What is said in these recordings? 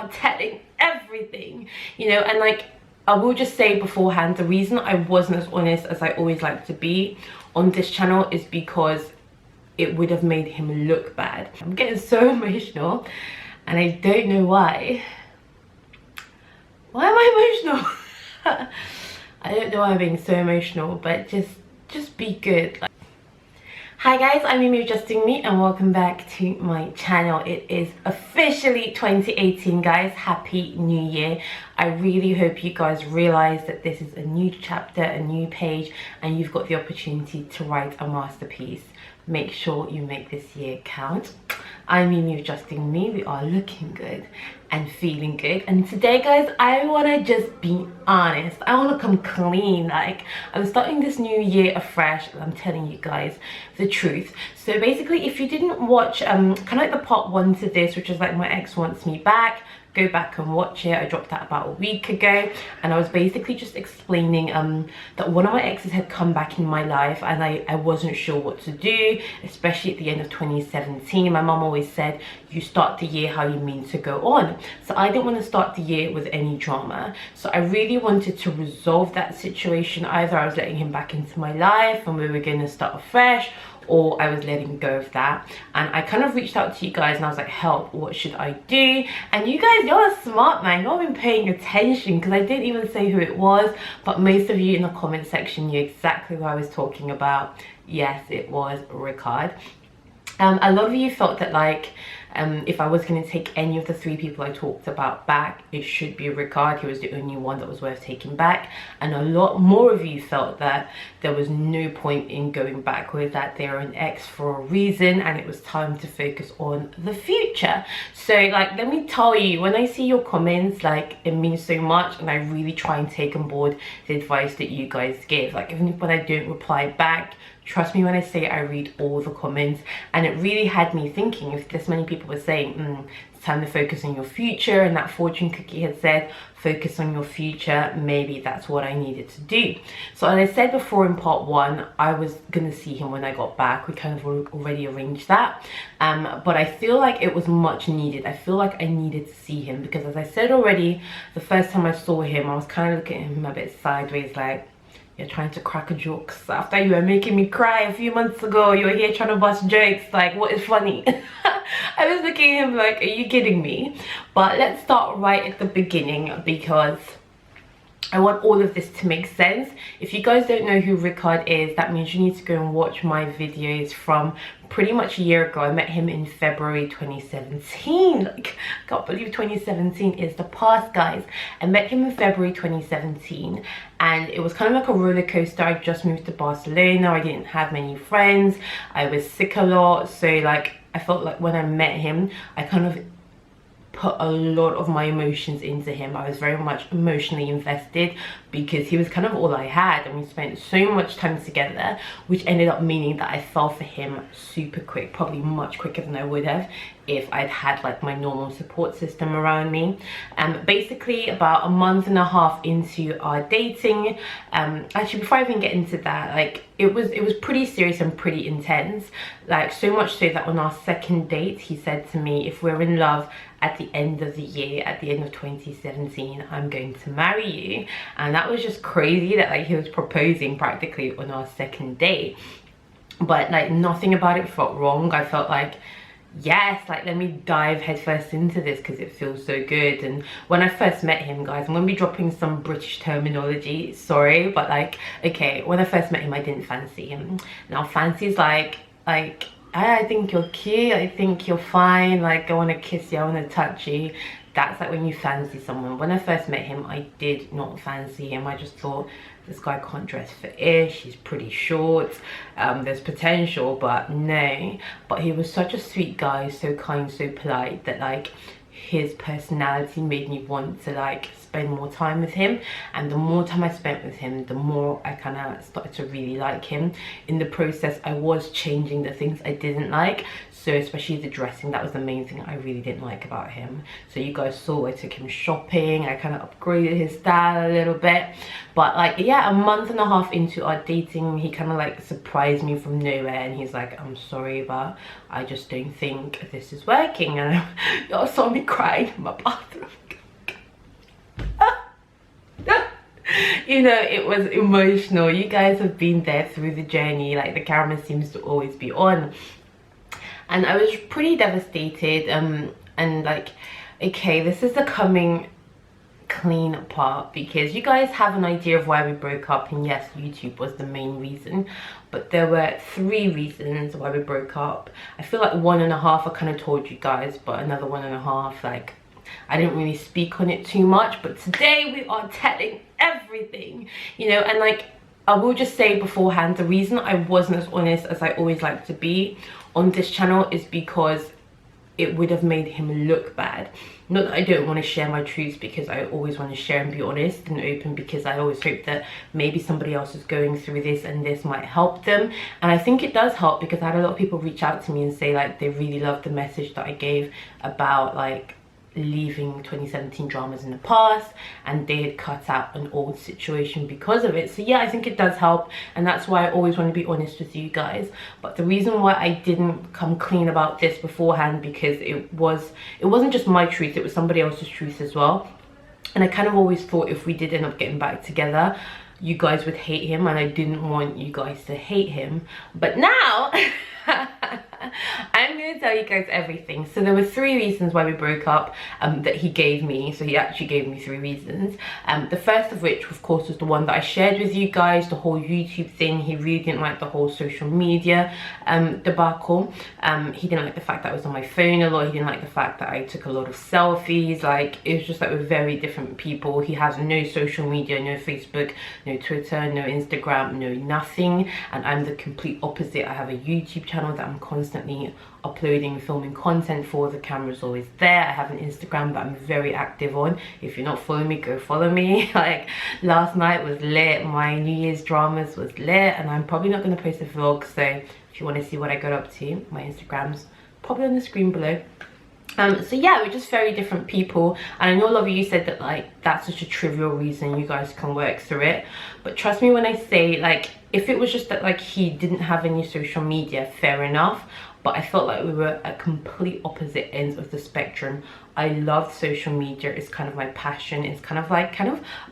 I'm telling everything, you know. And like, I will just say beforehand, the reason I wasn't as honest as I always like to be on this channel is because it would have made him look bad. I'm getting so emotional and I don't know why. Why am I emotional? I don't know why I'm being so emotional, but just be good. Like, hi guys, I'm Mimi of JustDoing Me and welcome back to my channel. It is officially 2018, guys. Happy New Year. I really hope you guys realize that this is a new chapter, a new page, and you've got the opportunity to write a masterpiece. Make sure you make this year count. I'm Mimi of JustDoing Me. We are looking good and feeling good, and today, guys, I want to just be honest. I want to come clean. Like, I'm starting this new year afresh and I'm telling you guys the truth. So basically, if you didn't watch kind of like the part 1 to this, which is like my ex wants me back, go back and watch it. I dropped that about a week ago, and I was basically just explaining that one of my exes had come back in my life and I wasn't sure what to do, especially at the end of 2017. My mom always said, you start the year how you mean to go on. So I didn't want to start the year with any drama. So I really wanted to resolve that situation. Either I was letting him back into my life and we were going to start afresh, or I was letting go of that. And I kind of reached out to you guys and I was like, help, what should I do? And you guys, y'all are smart, man. Y'all been paying attention, because I didn't even say who it was, but most of you in the comment section knew exactly who I was talking about. Yes, it was Ricard. A lot of you felt that like if I was going to take any of the 3 people I talked about back, it should be Ricard. He was the only one that was worth taking back. And a lot more of you felt that there was no point in going back with that. They're an ex for a reason and it was time to focus on the future. So like, let me tell you, when I see your comments, like, it means so much, and I really try and take on board the advice that you guys give. Like, even if when I don't reply back, trust me when I say I read all the comments. And it really had me thinking, if this many people were saying it's time to focus on your future, and that fortune cookie had said focus on your future, maybe that's what I needed to do. So as I said before in part 1, I was gonna see him when I got back. We kind of already arranged that, but I feel like it was much needed. I feel like I needed to see him, because as I said already, the first time I saw him, I was kind of looking at him a bit sideways, like, you're trying to crack a joke. So after you were making me cry a few months ago, you were here trying to bust jokes. Like, what is funny? I was looking at him like, are you kidding me? But let's start right at the beginning, because I want all of this to make sense. If you guys don't know who Ricard is, that means you need to go and watch my videos from pretty much a year ago. I met him in February 2017. Like, I can't believe 2017 is the past, guys. I met him in February 2017, and it was kind of like a roller coaster. I just moved to Barcelona. I didn't have many friends. I was sick a lot. So like, I felt like when I met him, I kind of put a lot of my emotions into him. I was very much emotionally invested, because he was kind of all I had, and we spent so much time together, which ended up meaning that I fell for him super quick, probably much quicker than I would have if I'd had like my normal support system around me. Basically about a month and a half into our dating, actually before I even get into that, like, it was pretty serious and pretty intense. Like, so much so that on our second date, he said to me, if we're in love at the end of the year, at the end of 2017, I'm going to marry you. And that was just crazy that like he was proposing practically on our second date. But like, nothing about it felt wrong. I felt like, yes, like, let me dive headfirst into this because it feels so good. And when I first met him, guys, I'm gonna be dropping some British terminology, sorry, but like, okay, when I first met him, I didn't fancy him. Now fancy is like I think you're cute, I think you're fine, like, I want to kiss you, I want to touch you. That's like when you fancy someone. When I first met him, I did not fancy him. I just thought, this guy can't dress for ish, he's pretty short, there's potential, but no. But he was such a sweet guy, so kind, so polite, that like, his personality made me want to like spend more time with him, and the more time I spent with him, the more I kind of started to really like him. In the process, I was changing the things I didn't like. So especially the dressing, that was the main thing I really didn't like about him. So you guys saw I took him shopping, I kind of upgraded his style a little bit. But like, yeah, a month and a half into our dating, he kind of like surprised me from nowhere, and he's like, I'm sorry, but I just don't think this is working. And y'all saw me crying in my bathroom. You know, it was emotional. You guys have been there through the journey. Like, the camera seems to always be on, and I was pretty devastated. And like, okay, this is the coming clean part, because you guys have an idea of why we broke up, and yes, YouTube was the main reason, but there were 3 reasons why we broke up. I feel like 1.5 I kind of told you guys, but another 1.5, like, I didn't really speak on it too much. But today we are telling everything, you know. And like, I will just say beforehand, the reason I wasn't as honest as I always like to be on this channel is because it would have made him look bad. Not that I don't want to share my truths, because I always want to share and be honest and open, because I always hope that maybe somebody else is going through this and this might help them. And I think it does help, because I had a lot of people reach out to me and say like they really loved the message that I gave about like leaving 2017 dramas in the past, and they had cut out an old situation because of it. So yeah, I think it does help, and that's why I always want to be honest with you guys. But the reason why I didn't come clean about this beforehand, because it wasn't just my truth, it was somebody else's truth as well. And I kind of always thought if we did end up getting back together, you guys would hate him, and I didn't want you guys to hate him. But now I'm going to tell you guys everything. So there were 3 reasons why we broke up that he gave me. So he actually gave me 3 reasons. The first of which, of course, was the one that I shared with you guys, the whole YouTube thing. He really didn't like the whole social media debacle. He didn't like the fact that I was on my phone a lot. He didn't like the fact that I took a lot of selfies. Like, it was just like we're very different people. He has no social media, no Facebook, no Twitter, no Instagram, no nothing. And I'm the complete opposite. I have a YouTube channel that I'm constantly uploading, filming content for. The camera's always there. I have an Instagram that I'm very active on. If you're not following me, go follow me. Like, last night was lit. My New Year's dramas was lit, and I'm probably not going to post a vlog. So if you want to see what I got up to, my Instagram's probably on the screen below. So yeah, we're just very different people, and I know a lot of you said that like that's such a trivial reason, you guys can work through it. But trust me when I say, like, if it was just that like he didn't have any social media, fair enough. But I felt like we were at complete opposite ends of the spectrum. I love social media. It's kind of my passion. It's kind of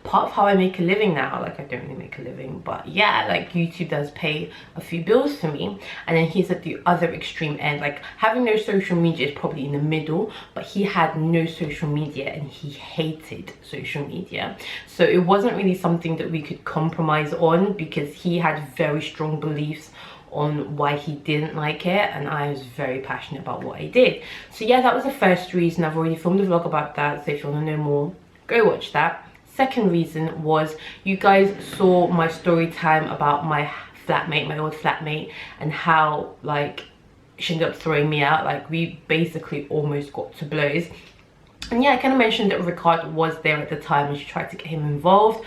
part of how I make a living now. Like, I don't really make a living, but yeah, like YouTube does pay a few bills for me. And then he's at the other extreme end. Like, having no social media is probably in the middle, but he had no social media and he hated social media. So it wasn't really something that we could compromise on, because he had very strong beliefs on why he didn't like it, and I was very passionate about what I did. So yeah, that was the first reason. I've already filmed a vlog about that, so if you want to know more, go watch that. Second reason was, you guys saw my story time about my flatmate, my old flatmate, and how like she ended up throwing me out. Like, we basically almost got to blows. And yeah, I kind of mentioned that Ricard was there at the time and she tried to get him involved.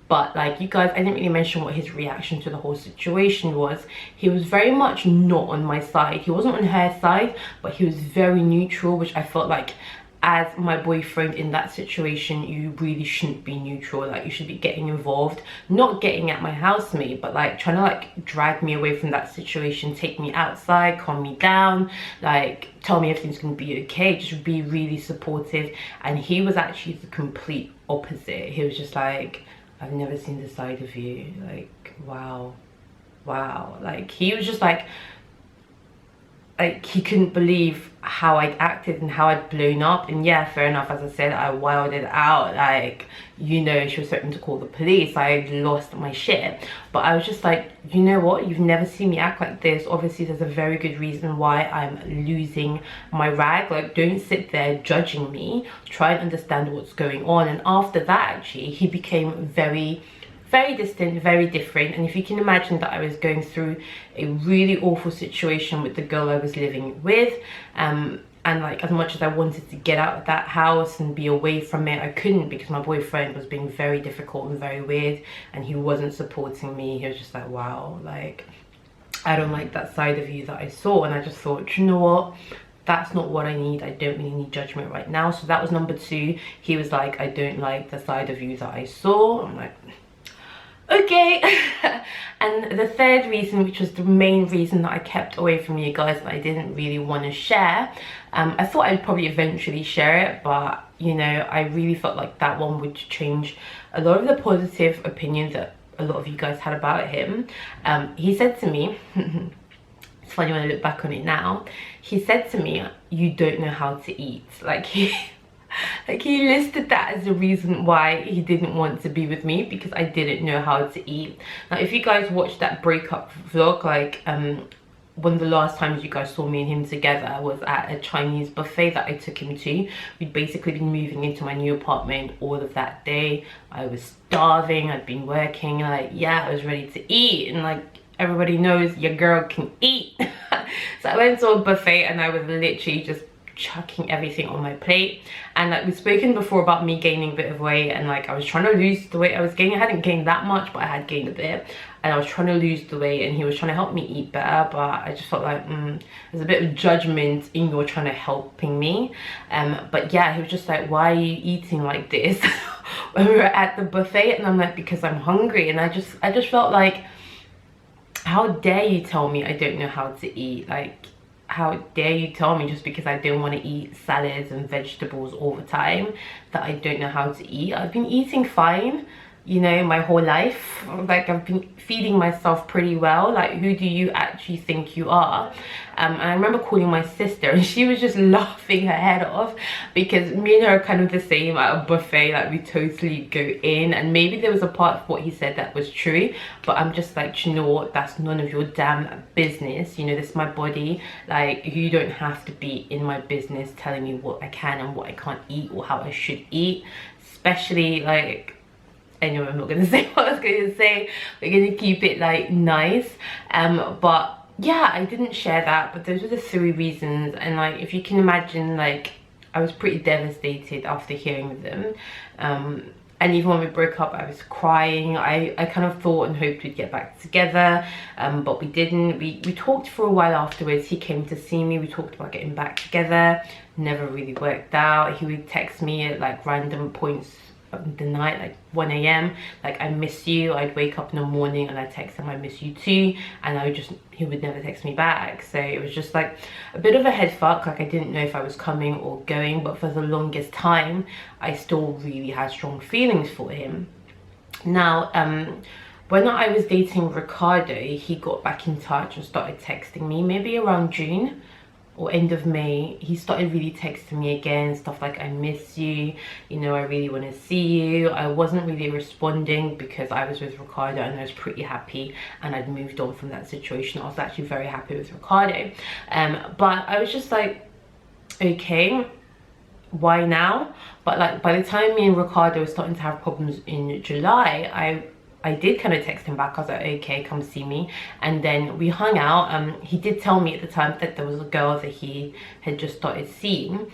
But like, you guys, I didn't really mention what his reaction to the whole situation was. He was very much not on my side. He wasn't on her side, but he was very neutral, which I felt like, as my boyfriend in that situation, you really shouldn't be neutral. Like, you should be getting involved, not getting at my housemate, but like trying to like drag me away from that situation, take me outside, calm me down, like tell me everything's gonna be okay, just be really supportive. And he was actually the complete opposite. He was just like, I've never seen this side of you. Like, wow. Like, he was just like he couldn't believe how I'd acted and how I'd blown up. And yeah, fair enough, as I said, I wilded out. Like, you know, she was threatening to call the police. I lost my shit. But I was just like, you know what, you've never seen me act like this. Obviously there's a very good reason why I'm losing my rag. Like, don't sit there judging me, try and understand what's going on. And after that, actually, he became very distant, very different. And if you can imagine that I was going through a really awful situation with the girl I was living with, and like as much as I wanted to get out of that house and be away from it, I couldn't, because my boyfriend was being very difficult and very weird, and he wasn't supporting me. He was just like, wow, like I don't like that side of you that I saw. And I just thought, you know what, that's not what I need. I don't really need judgment right now. So that was number 2. He was like, I don't like the side of you that I saw. I'm like, okay. And the third reason, which was the main reason that I kept away from you guys, that I didn't really want to share, I thought I'd probably eventually share it, but you know, I really felt like that one would change a lot of the positive opinions that a lot of you guys had about him. He said to me, it's funny when I look back on it now, he said to me, you don't know how to eat. Like he listed that as the reason why he didn't want to be with me, because I didn't know how to eat. Now if you guys watched that breakup vlog, like one of the last times you guys saw me and him together was at a Chinese buffet that I took him to. We'd basically been moving into my new apartment all of that day. I was starving, I'd been working, like yeah, I was ready to eat, and like everybody knows your girl can eat. So I went to a buffet and I was literally just chucking everything on my plate. And like we've spoken before about me gaining a bit of weight, and like I was trying to lose the weight I was gaining. I hadn't gained that much, but I had gained a bit, and I was trying to lose the weight, and he was trying to help me eat better, but I just felt like there's a bit of judgment in your trying to helping me. But yeah, he was just like, why are you eating like this? When we were at the buffet, and I'm like, because I'm hungry. And I just felt like, how dare you tell me I don't know how to eat? Like, how dare you tell me just because I don't want to eat salads and vegetables all the time that I don't know how to eat? I've been eating fine, you know, my whole life. Like I've been feeding myself pretty well. Like, who do you actually think you are? And I remember calling my sister, and she was just laughing her head off, because me and her are kind of the same at a buffet. Like we totally go in, and maybe there was a part of what he said that was true, but I'm just like, you know what, that's none of your damn business. You know, this is my body. Like, you don't have to be in my business telling me what I can and what I can't eat, or how I should eat. Especially like, anyway, I'm not gonna say what I was gonna say. We're gonna keep it like nice. But yeah, I didn't share that, but those are the 3 reasons. And like, if you can imagine, like I was pretty devastated after hearing them. And even when we broke up, I was crying. I kind of thought and hoped we'd get back together, but we didn't. We talked for a while afterwards. He came to see me. We talked about getting back together. Never really worked out. He would text me at like random points of the night, like 1 AM, like, I miss you. I'd wake up in the morning and I'd text him, I miss you too, and he would never text me back. So it was just like a bit of a head fuck. Like, I didn't know if I was coming or going, but for the longest time I still really had strong feelings for him. Now when I was dating Ricardo, he got back in touch and started texting me maybe around June or end of May. He started really texting me again, stuff like, I miss you, you know, I really want to see you. I wasn't really responding because I was with Ricardo and I was pretty happy, and I'd moved on from that situation. I was actually very happy with Ricardo, but I was just like, okay, why now? But like, by the time me and Ricardo were starting to have problems in July, I did kind of text him back. I was like, okay, come see me. And then we hung out. He did tell me at the time that there was a girl that he had just started seeing,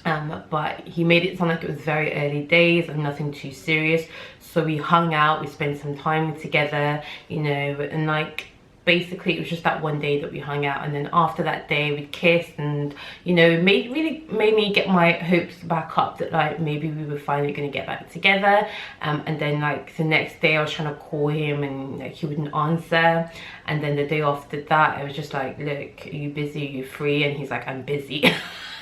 but he made it sound like it was very early days and nothing too serious. So we hung out, we spent some time together, you know, and like, basically it was just that one day that we hung out, and then after that day we kissed, and you know, really made me get my hopes back up that like maybe we were finally going to get back together. And then like the next day I was trying to call him and like he wouldn't answer, and then the day after that I was just like, look, are you busy, are you free? And he's like, I'm busy.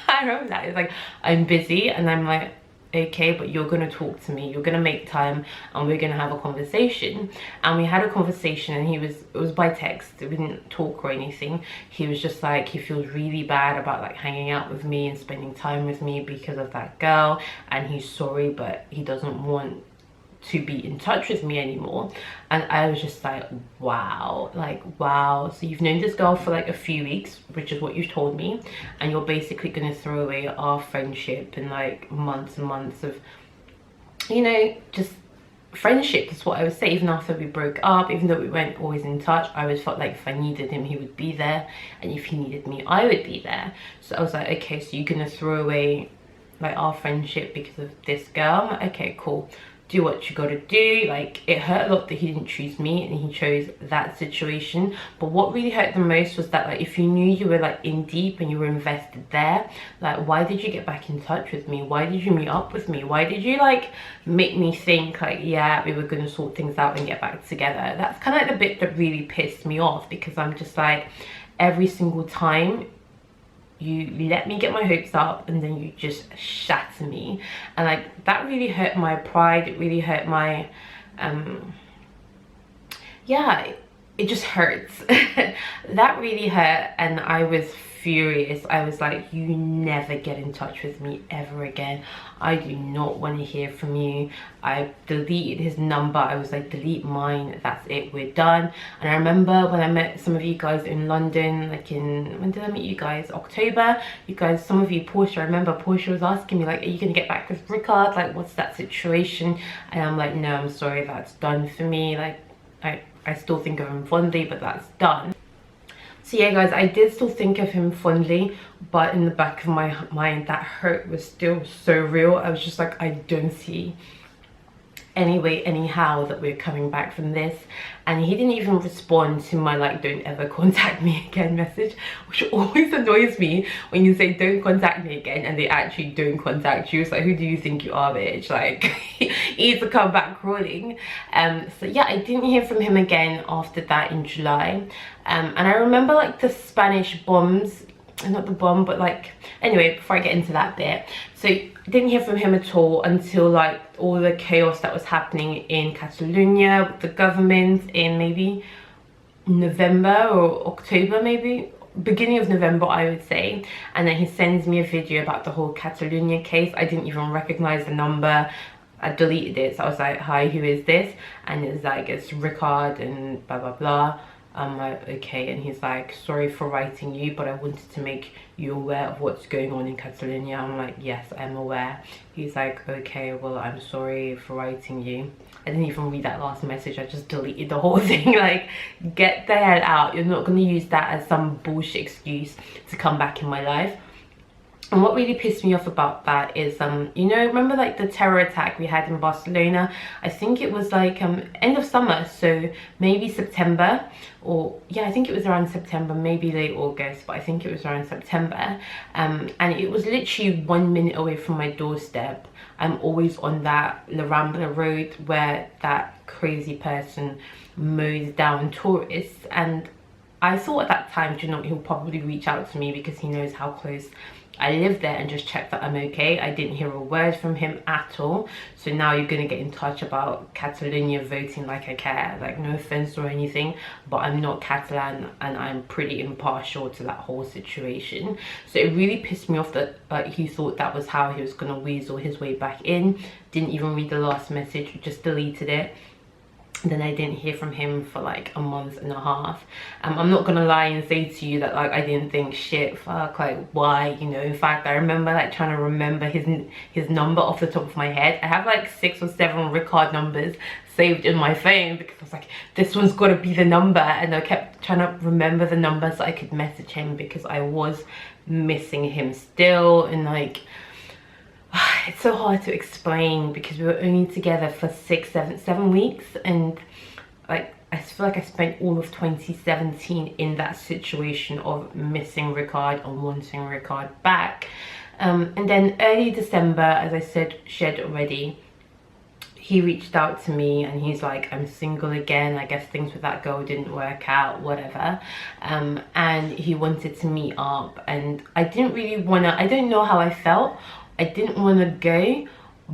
I remember that. It's like, I'm busy, and I'm like, okay, but you're gonna talk to me, you're gonna make time, and we're gonna have a conversation. And we had a conversation, and it was by text, we didn't talk or anything. He was just like, he feels really bad about like hanging out with me and spending time with me because of that girl, and he's sorry, but he doesn't want to be in touch with me anymore. And I was just like, wow, like, wow, so you've known this girl for like a few weeks, which is what you've told me, and you're basically gonna throw away our friendship and like months and months of, you know, just friendship. That's what I would say. Even after we broke up, even though we weren't always in touch, I always felt like if I needed him, he would be there, and if he needed me, I would be there. So I was like, okay, so you're gonna throw away like our friendship because of this girl? I'm like, okay, cool, do what you gotta do. Like, it hurt a lot that he didn't choose me and he chose that situation. But what really hurt the most was that, like, if you knew you were like in deep and you were invested there, like, why did you get back in touch with me? Why did you meet up with me? Why did you like make me think like, yeah, we were gonna sort things out and get back together? That's kind of like the bit that really pissed me off, because I'm just like, every single time you let me get my hopes up and then you just shatter me. And like, that really hurt my pride. It really hurt my yeah, it just hurts. That really hurt, and I was furious. I was like, you never get in touch with me ever again. I do not want to hear from you. I deleted his number. I was like, delete mine, that's it, we're done. And I remember when I met some of you guys in London, like in, when did I meet you guys? October. You guys, some of you, Portia, I remember Portia was asking me like, are you gonna get back with Rickard? Like, what's that situation? And I'm like, no, I'm sorry, that's done for me. Like, I still think of him fondly, but that's done. So yeah, guys, I did still think of him fondly, but in the back of my mind, that hurt was still so real. I was just like, I don't see any way, anyhow, that we're coming back from this. And he didn't even respond to my like, don't ever contact me again message, which always annoys me when you say don't contact me again and they actually don't contact you. It's like, who do you think you are, bitch? Like, either come back crawling. So yeah, I didn't hear from him again after that in July. And I remember like the Spanish bombs, not the bomb, but like, anyway, before I get into that bit, so didn't hear from him at all until like all the chaos that was happening in Catalonia with the government in maybe November or October, maybe beginning of November, I would say. And then he sends me a video about the whole Catalonia case. I didn't even recognize the number. I deleted it, so I was like, hi, who is this? And it's like, it's Rickard and blah blah blah. I'm like, okay. And he's like, sorry for writing you, but I wanted to make you aware of what's going on in Catalonia. I'm like, yes, I'm aware. He's like, okay, well, I'm sorry for writing you. I didn't even read that last message. I just deleted the whole thing. Like, get the hell out. You're not going to use that as some bullshit excuse to come back in my life. And what really pissed me off about that is, you know, remember like the terror attack we had in Barcelona? I think it was like end of summer, so maybe September, or yeah, I think it was around September, maybe late August, but I think it was around September. And it was literally 1 minute away from my doorstep. I'm always on that La Rambla road where that crazy person mows down tourists. And I thought at that time, do you know, he'll probably reach out to me because he knows how close I live there, and just check that I'm okay. I didn't hear a word from him at all. So now you're gonna get in touch about Catalonia voting like I care. Like, no offense or anything, but I'm not Catalan and I'm pretty impartial to that whole situation. So it really pissed me off that he thought that was how he was gonna weasel his way back in. Didn't even read the last message, just deleted it. Then I didn't hear from him for like a month and a half. I'm not gonna lie and say to you that like I didn't think, shit, fuck, like why, you know. In fact, I remember like trying to remember his number off the top of my head. I have like 6 or 7 Rickard numbers saved in my phone because I was like, this one's gotta be the number. And I kept trying to remember the numbers so I could message him, because I was missing him still. And like, it's so hard to explain because we were only together for 7 weeks, and like I feel like I spent all of 2017 in that situation of missing Rickard and wanting Rickard back. And then early December, as I shared already, he reached out to me and he's like, I'm single again, I guess things with that girl didn't work out, whatever. And he wanted to meet up, and I didn't really wanna, I don't know how I felt. I didn't want to go,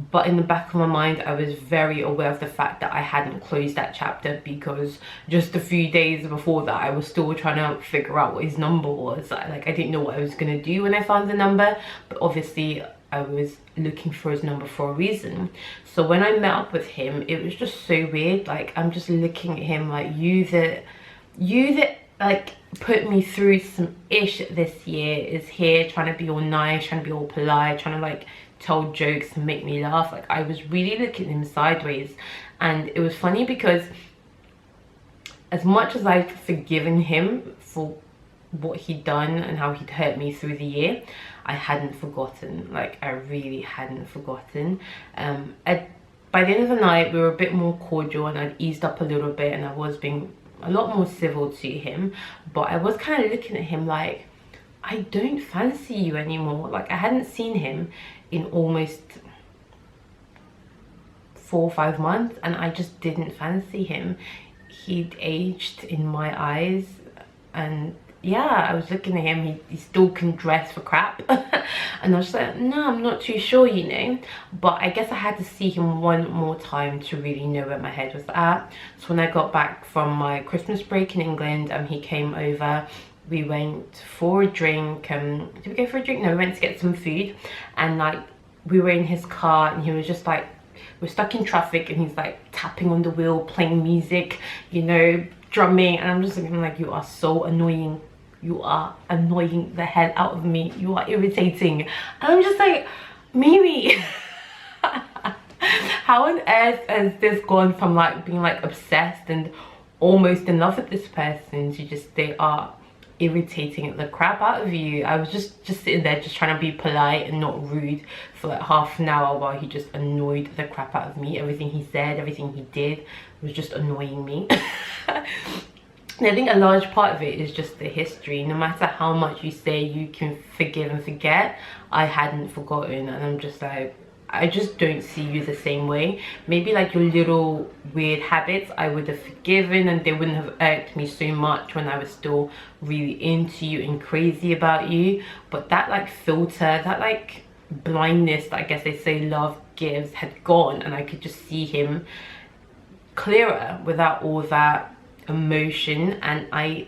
but in the back of my mind I was very aware of the fact that I hadn't closed that chapter, because just a few days before that I was still trying to figure out what his number was. Like, I didn't know what I was going to do when I found the number, but obviously I was looking for his number for a reason. So when I met up with him, it was just so weird. Like, I'm just looking at him like, you that like put me through some ish this year is here trying to be all nice, trying to be all polite, trying to like tell jokes and make me laugh. Like, I was really looking at him sideways, And it was funny because as much as I've forgiven him for what he'd done and how he'd hurt me through the year, I hadn't forgotten. Like, I really hadn't forgotten. By the end of the night, we were a bit more cordial and I'd eased up a little bit and I was being a lot more civil to him. But I was kind of looking at him like, I don't fancy you anymore. Like, I hadn't seen him in almost 4 or 5 months and I just didn't fancy him. He'd aged in my eyes, and yeah, I was looking at him, he still can dress for crap. And I was like, no, I'm not too sure, you know. But I guess I had to see him one more time to really know where my head was at. So when I got back from my Christmas break in England, he came over. We went for a drink. Did we go for a drink? No, we went to get some food. And like, we were in his car and he was just like, we're stuck in traffic and he's like tapping on the wheel, playing music, you know, drumming. And I'm just looking like, you are so annoying. You are annoying the hell out of me. You are irritating. And I'm just like, Mimi, how on earth has this gone from like being like obsessed and almost in love with this person to just, they are irritating the crap out of you. I was just sitting there just trying to be polite and not rude for like half an hour while he just annoyed the crap out of me. Everything he said, everything he did was just annoying me. And I think a large part of it is just the history. No matter how much you say you can forgive and forget, I hadn't forgotten. And I'm just like, I just don't see you the same way. Maybe like your little weird habits I would have forgiven and they wouldn't have irked me so much when I was still really into you and crazy about you. But that like filter, that like blindness that I guess they say love gives had gone, and I could just see him clearer without all that emotion. And I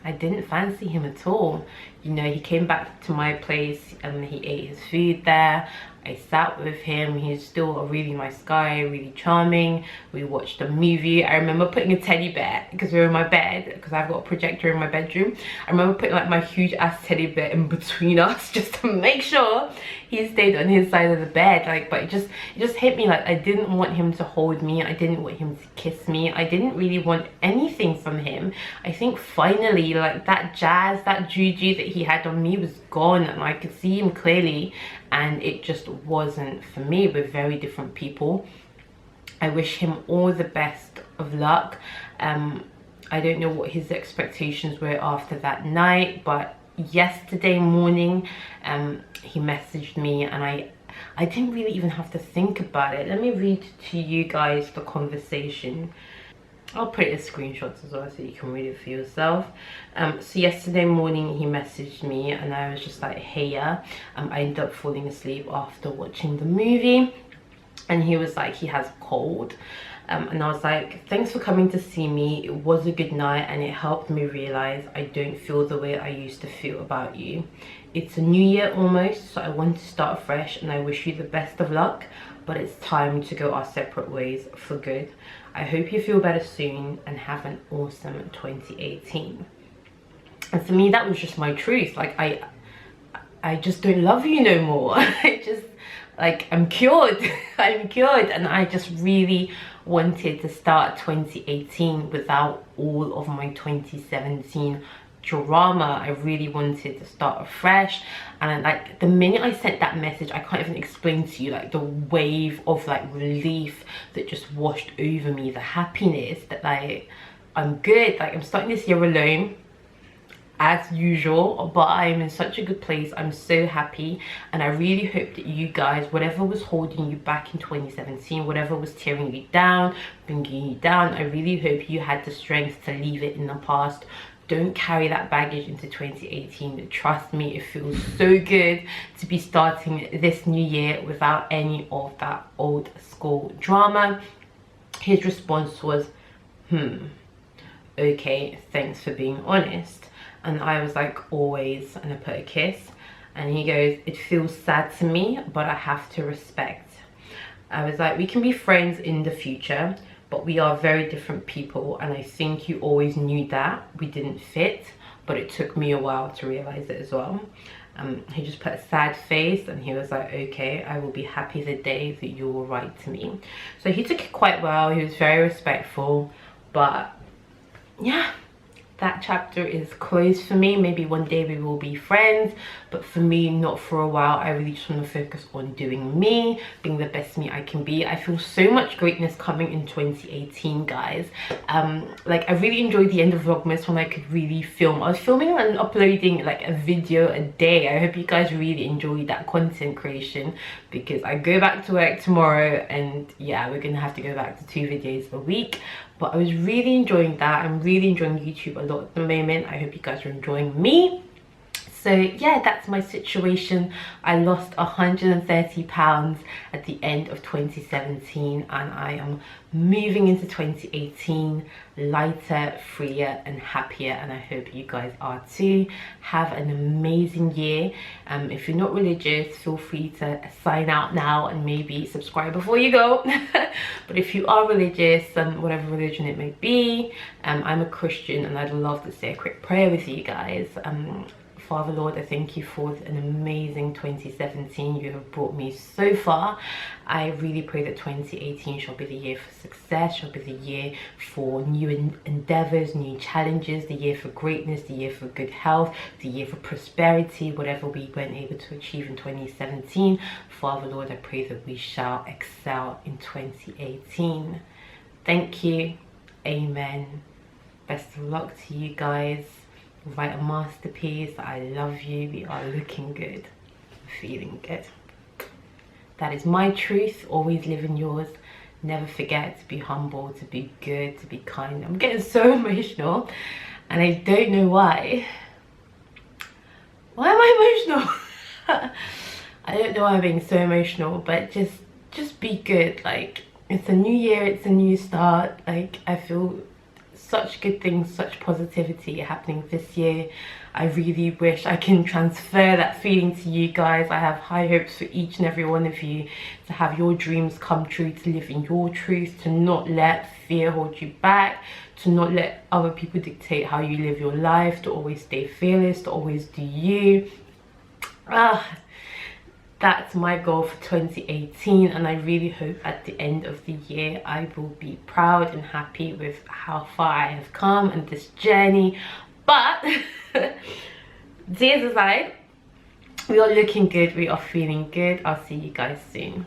didn't fancy him at all. You know, he came back to my place and he ate his food there. I sat with him. He's still a really nice guy, really charming. We watched a movie. I remember putting a teddy bear, because we were in my bed, because I've got a projector in my bedroom. I remember putting like my huge ass teddy bear in between us just to make sure he stayed on his side of the bed. Like, but it just hit me like I didn't want him to hold me. I didn't want him to kiss me. I didn't really want anything from him. I think finally like that jazz, that juju that he had on me was gone, and I could see him clearly, and it just wasn't for me. We're very different people. I wish him all the best of luck. I don't know what his expectations were after that night, but yesterday morning he messaged me and I didn't really even have to think about it. Let me read to you guys the conversation. I'll put it as screenshots as well so you can read it for yourself. So yesterday morning he messaged me and I was just like, hey, yeah. I ended up falling asleep after watching the movie, and he was like, he has a cold. And I was like, thanks for coming to see me. It was a good night and it helped me realize I don't feel the way I used to feel about you. It's a new year almost, so I want to start fresh and I wish you the best of luck, but it's time to go our separate ways for good. I hope you feel better soon and have an awesome 2018. And for me, that was just my truth. Like, I just don't love you no more. I just, like, I'm cured. I'm cured. And I just really wanted to start 2018 without all of my 2017 drama. I really wanted to start afresh. And like the minute I sent that message, I can't even explain to you like the wave of like relief that just washed over me, the happiness that like I'm good. Like, I'm starting this year alone as usual, but I'm in such a good place. I'm so happy, and I really hope that you guys, whatever was holding you back in 2017, whatever was tearing you down, bringing you down, I really hope you had the strength to leave it in the past. Don't carry that baggage into 2018. Trust me, it feels so good to be starting this new year without any of that old school drama. His response was, okay, thanks for being honest. And I was like, always, and I put a kiss. And he goes, it feels sad to me, but I have to respect. I was like, we can be friends in the future, but we are very different people, and I think you always knew that we didn't fit, but it took me a while to realize it as well. He just put a sad face and he was like, okay, I will be happy the day that you will write to me. So he took it quite well. He was very respectful, but yeah, that chapter is closed for me. Maybe one day we will be friends, but for me, not for a while. I really just want to focus on doing me, being the best me I can be. I feel so much greatness coming in 2018, guys. Like, I really enjoyed the end of Vlogmas when I could really film. I was filming and uploading like a video a day. I hope you guys really enjoyed that content creation, because I go back to work tomorrow and yeah, we're gonna have to go back to 2 videos a week. But I was really enjoying that. I'm really enjoying YouTube a lot at the moment. I hope you guys are enjoying me. So yeah, that's my situation. I lost 130 pounds at the end of 2017, and I am moving into 2018 lighter, freer and happier, and I hope you guys are too. Have an amazing year. If you're not religious, feel free to sign out now and maybe subscribe before you go. But if you are religious, whatever religion it may be, I'm a Christian, and I'd love to say a quick prayer with you guys. Father Lord, I thank you for an amazing 2017. You have brought me so far. I really pray that 2018 shall be the year for success, shall be the year for new endeavors, new challenges, the year for greatness, the year for good health, the year for prosperity, whatever we weren't able to achieve in 2017. Father Lord, I pray that we shall excel in 2018. Thank you. Amen. Best of luck to you guys. Write a masterpiece. I love you. We are looking good, feeling good. That is my truth. Always live in yours. Never forget to be humble, to be good, to be kind. I'm getting so emotional and I don't know why. Why am I emotional? I don't know why I'm being so emotional, but just be good. Like, it's a new year, it's a new start. Like, I feel such good things, such positivity happening this year. I really wish I can transfer that feeling to you guys. I have high hopes for each and every one of you to have your dreams come true, to live in your truth, to not let fear hold you back, to not let other people dictate how you live your life, to always stay fearless, to always do you. That's my goal for 2018, and I really hope at the end of the year I will be proud and happy with how far I have come and this journey. But tears aside, we are looking good, we are feeling good. I'll see you guys soon.